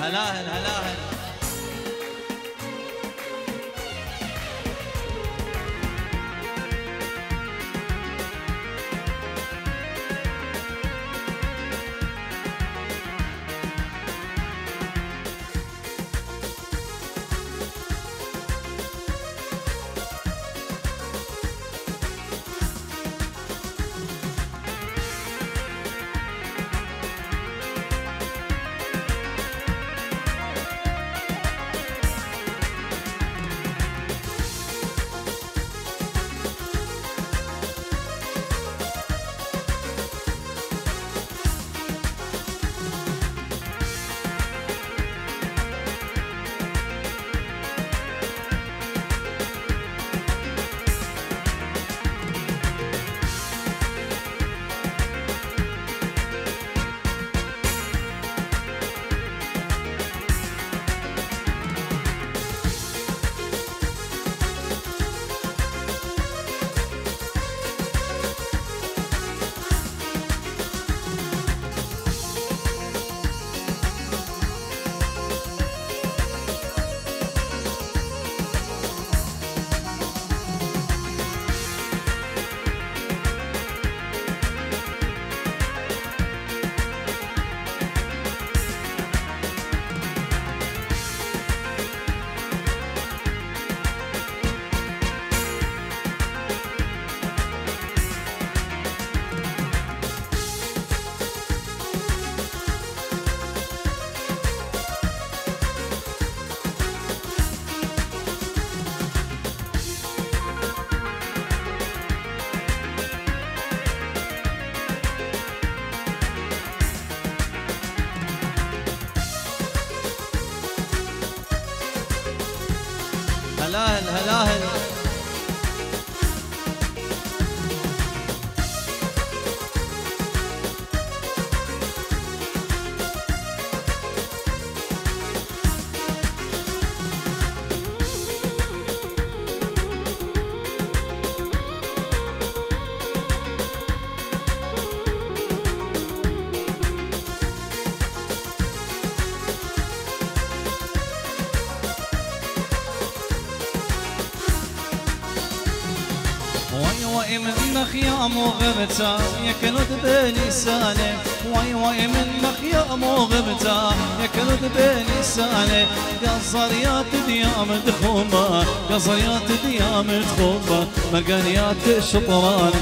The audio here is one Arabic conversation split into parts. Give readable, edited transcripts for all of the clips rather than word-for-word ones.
هلاهل هلاهل. هلاهل هلاهل. واي منك يا مغبتا يا كنود بلساني، واي منك يا مغبتا يا كنود بلساني. قصريات ديام دخومه قصريات ديام دخومه مقنيات شطران،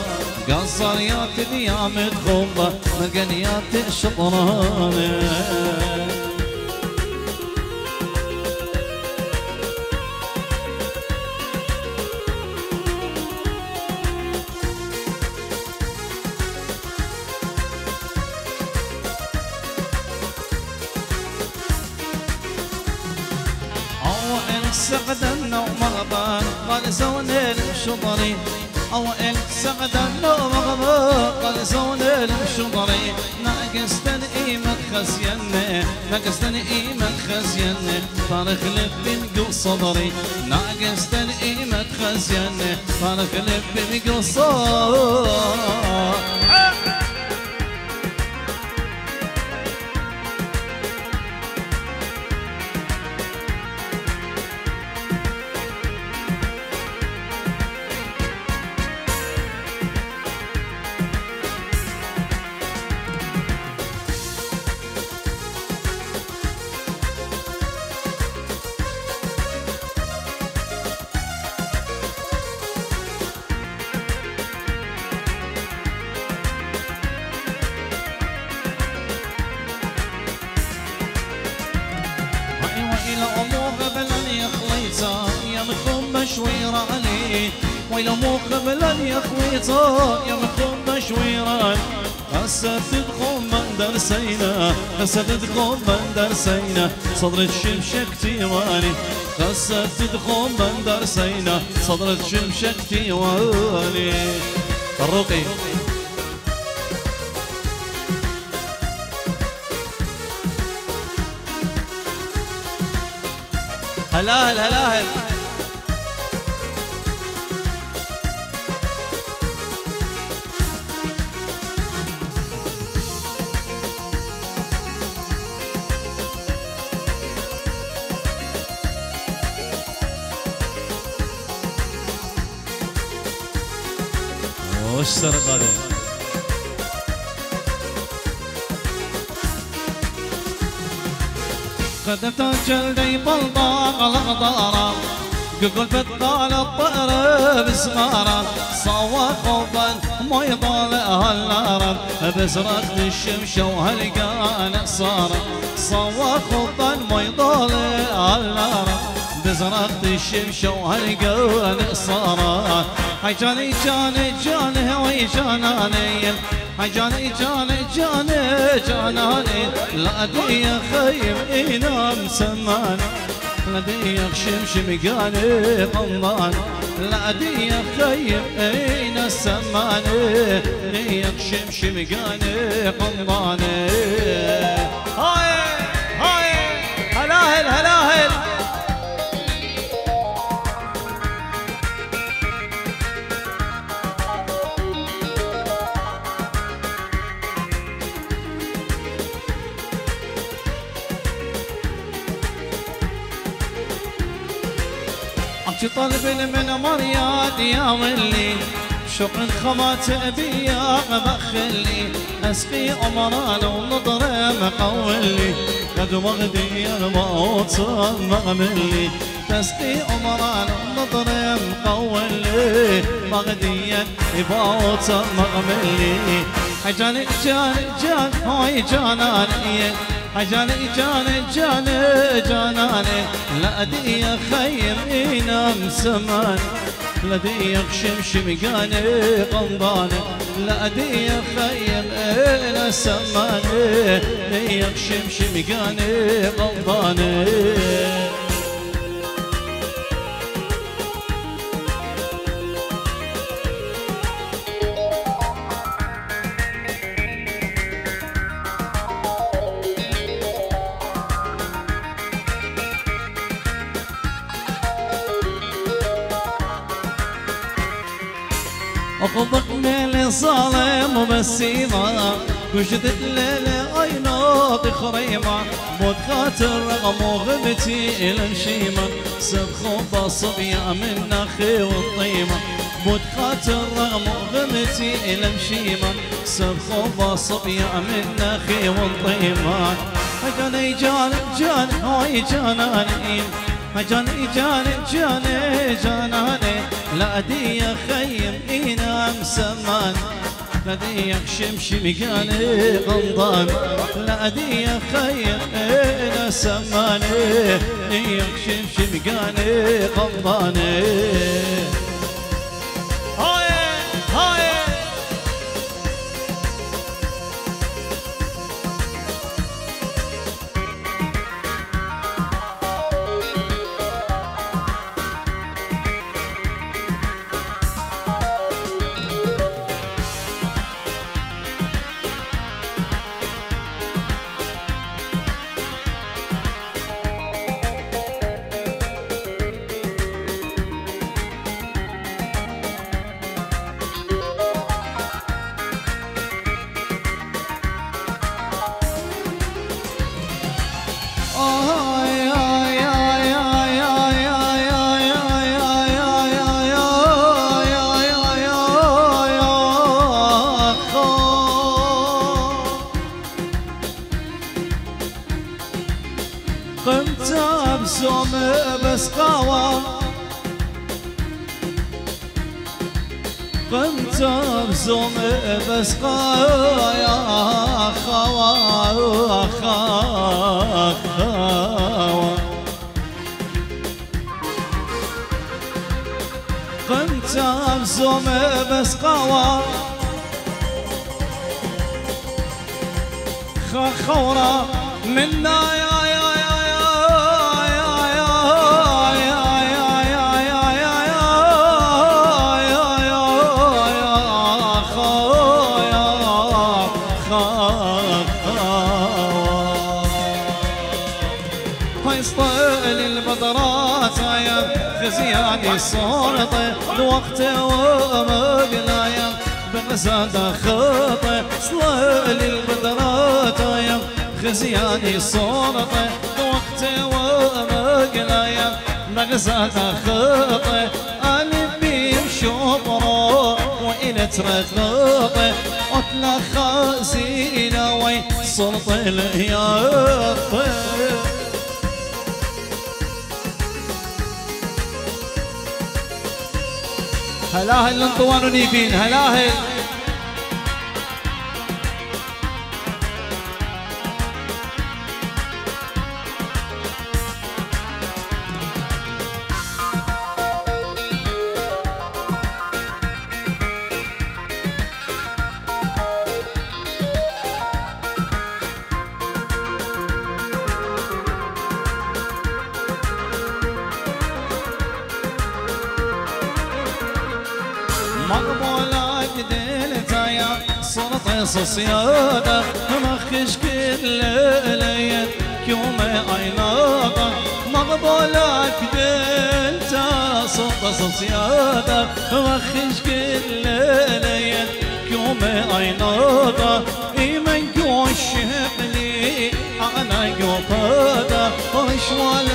قصريات ديام دخومه مقنيات شطران. سقدنا ومغبان قال سوني الشطري، أو إن سقدنا ومغبان قال سوني الشطري. ناقصت الإيمة خزيني ناقصت الإيمة خزيني طارق لبي بقو صدري، ناقصت الإيمة خزيني طارق لبي بقو صدري. يا مخوم مشويراني ويلو مو قبلا يا خويطا يا مخوم مشويران. هسه تدخل من درسينا هسه تدخل من درسينا صدر الشمشك تيواني، هسه تدخل من درسينا صدر الشمشك تيواني. الرقي هلاهل هلاهل. وش سرق هذا خدمت الجلدي بلطاق الغدارة قل بطال الطير بسمارة صوى خوفا ما يطالع النار بزرقت الشمشة وهلقان صارة صوى خوفا ما يطالع النار بزرقت الشمشة وهلقان صارة حجاني جاني جاني هوي جاناني حجاني جاني جاني جاناني لا ادري يا خيم ينام سمان لا ادري يا شمشم قاني قمضان لا ادري يا خيم اين السمان يا شمشم قاني قمضان هاي هاي هلاهل هلاهل طلب من مرياد يا ولي شوق خمات بيا بخلي اسقي امران ونضرب مقولي قد وغدي الموت مغملي تسقي امران ونضرب مقولي مغديا يبوت مغملي حجاني جاني جان هاي جاناني حجاني جاني جاني جاناني لا ادي يا خيم ينام سمان لا ادي شمشم قاني قمضاني لا ادي يا خيم ينام سمان لا شمشم قاني قمضاني أخذقني لصالم وبسيمة وجد الليل عينات خريمة موت خاطر رغم وغبتي إلى مشيمة سبخوبة صبية من نخي والطيمة موت خاطر رغم وغبتي إلى مشيمة سبخوبة صبية من نخي والطيمة حجاني جاني جاني هاي جاناني حجاني جاني جاني جاناني لا ادي يا خيم ينام سمان لا ادي شمشم قاني قمضان لا ادي يا خيم ينام سمان يا شمشم قاني قمضان هاي هاي قمت بسوم بس قوى قمت بسوم بس قوى يا خوا خوا قمت بسوم بس قوى خورة منا يا خزياني صورته الوقت ومقلايا بغزادة خطه صلالي البدراتايا خزياني صورته الوقت ومقلايا بغزادة خطه ألف بيم شبرا وإلى ترثوطي أطلع خازينة وي صلط الهياط هلاهل لنطوان ونيفين هلاهل مقبولة قدلتا يا صرت صيادة مخش كل ليل يوم عيناطة مقبولة قدلتا صرت صيادة مخش كل ليل يوم عيناطة إيمن جوش لي أنا قطادة وشوال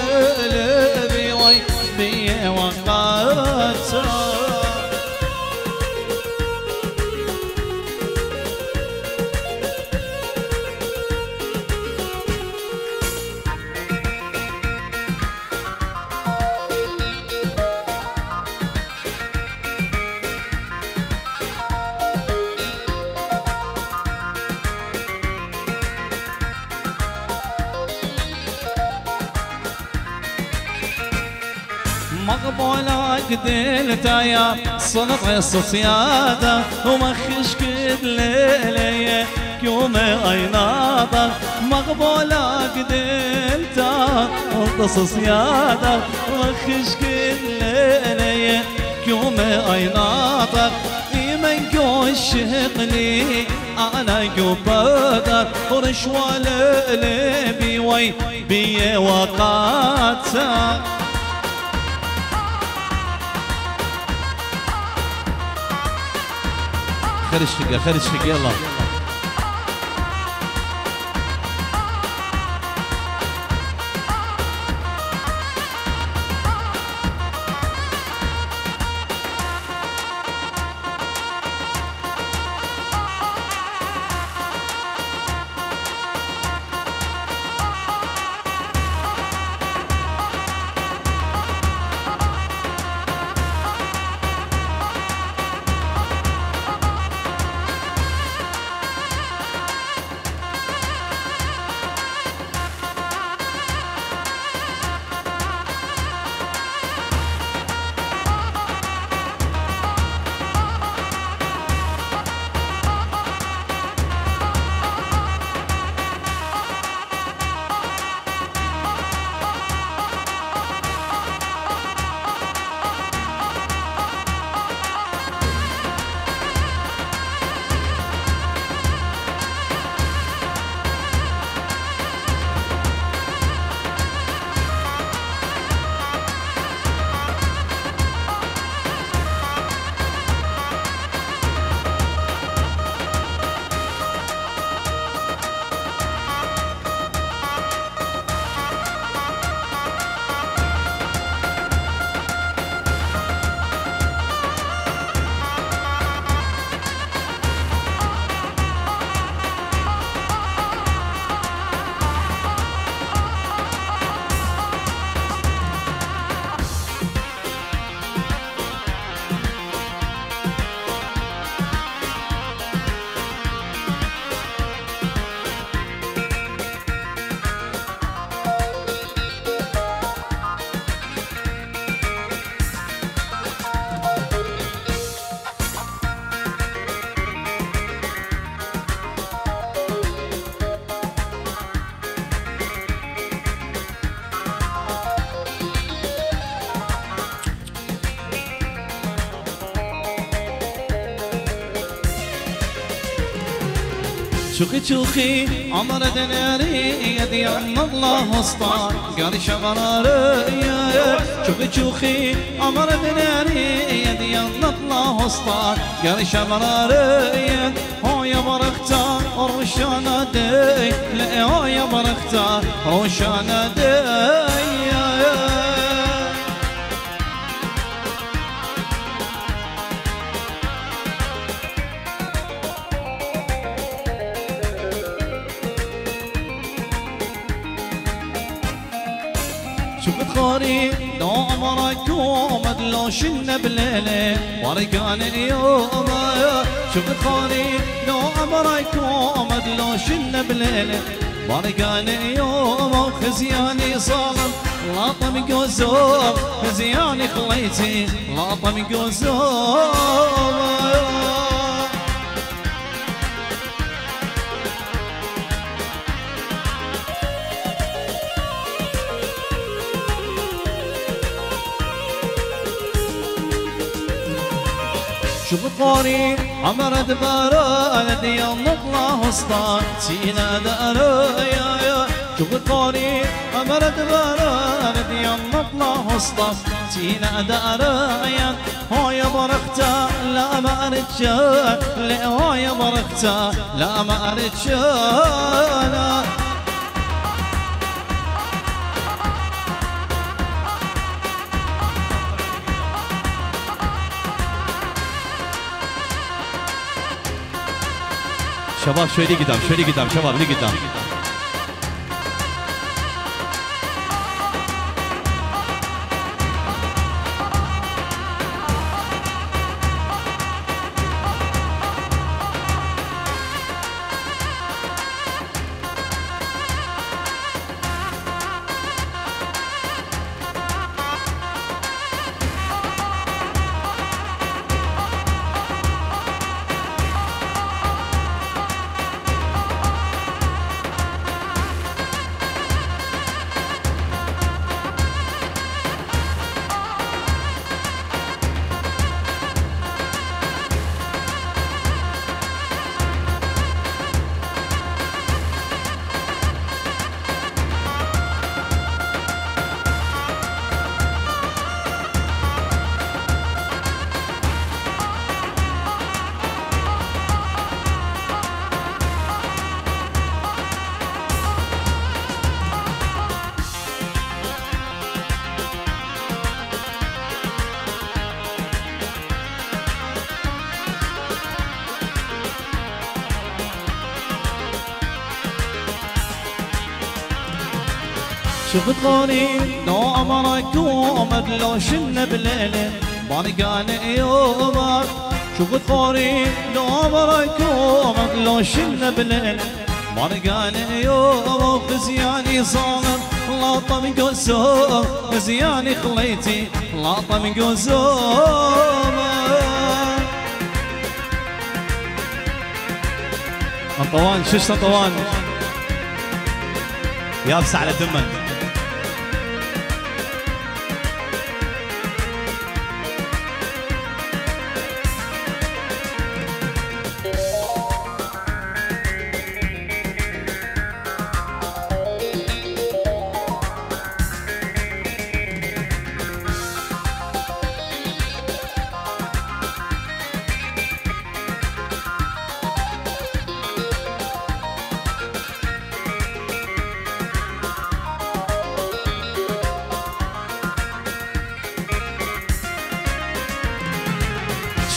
لبي وي بي وقاتا مقبولة قدلتا يا صنط الصيادة ومخش كل ليلة يوم عيناطة مقبولة قدلتا الصيادة ومخش كل ليلة يوم عيناطة من جوش لي أنا قبادر ورشوى لبي وي بي وقاتا خرج فيك خرج فيك يلا شوخي شوخي عمر دناري يدي عم الله وسطان قال شغراري شوخي شوخي عمر دناري يدي عم الله وسطان قال شغراري هو يا برختار روشانا دي لا هو يا برختار روشانا دي شفت خوري لو عمرك ومد لو شلنا بليلة ورقان يوم شفت خوري لو عمرك ومد لو شلنا بليلة ورقان يوم خزياني صالم لاطم قوزوم خزياني خليتي لاطم قوزوم شوف قوري عمر دبارة دي الله اسطان سينا دارا شوف قوري عمر دبارة دي الله اسطان سينا دارا هو يا بركتا لا ما ارجع لا هو يا بركتا لا ما ارجع شباب شوي قدام شوي قدام شباب لي قدام شفت غوني لو عمرك ومد لو شلنا بليلة بارقان يومك شفت غوني لو عمرك ومد لو شلنا بليلة بارقان يومك خزياني صامر لاطم قوزوم خزياني خليتي لاطم قوزوم طوان شو طوان يابس على دمك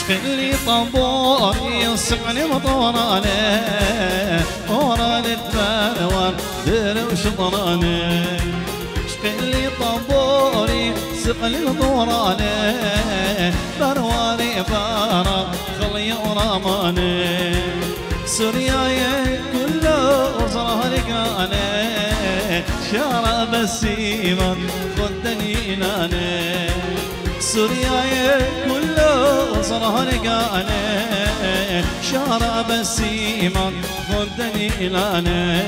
اللي طنبور يسمعني مطورانه ورا الدبان دير وشطرانه اللي طنبور يسمعني مطورانه برواني بارا خلي ورامانه سورياي كله وصرها لقانه شارع بسيمة خدني لانه سورياي كله وصرها لقانه شارع بسيمة خدني لانه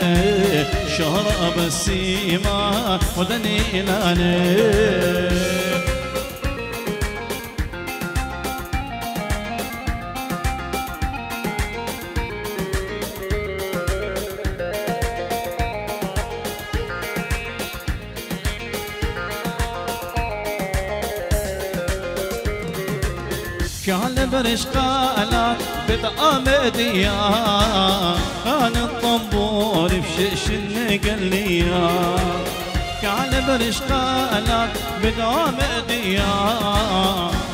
شارع بسيمة خدني لانه كان برش قالت بتأمديا كان الطنبور بشيش النقليا كان برش قالت بتأمديا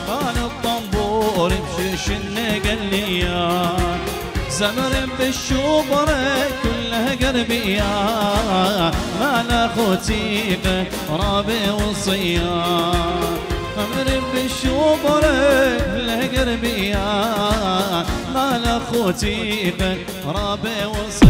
كان الطنبور بشيش النقليا زمر بالشوبرة كلها قربية ما لا خوتيقة رابي وصيان زمر بالشوبرة كلها قربية ما لا خوتيقة رابي وصيان